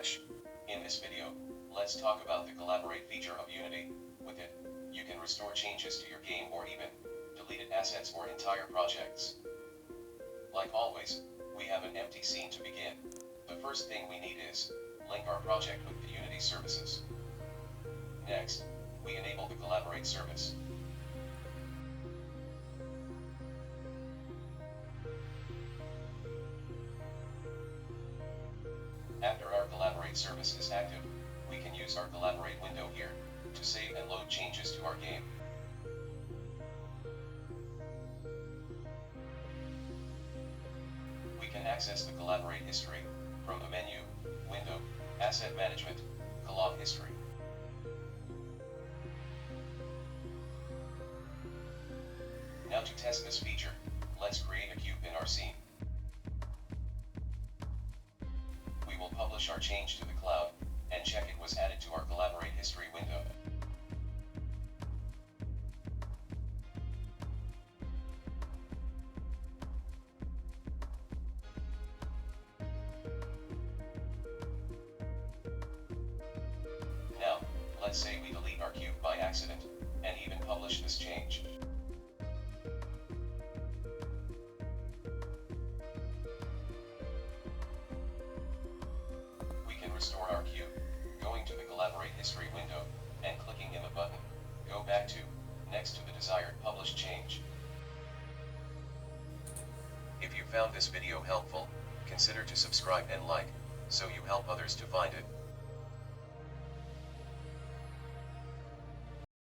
Dash. In this video, let's talk about the Collaborate feature of Unity. With it, you can restore changes to your game or even deleted assets or entire projects. Like always, we have an empty scene to begin. The first thing we need is link our project with the Unity services. Next, we enable the Collaborate service. After our Collaborate service is active, we can use our Collaborate window here to save and load changes to our game. We can access the Collaborate history from the menu, Window, Asset Management, Collab History. Now to test this feature, let's create a cube in our scene. We will publish our change to the cloud, and check it was added to our Collaborate history window. Now, let's say we delete our cube by accident, and even publish this change. We can restore our cube, going to the Collaborate history window, and clicking in the button, Go Back to, next to the desired published change. If you found this video helpful, consider to subscribe and like, so you help others to find it.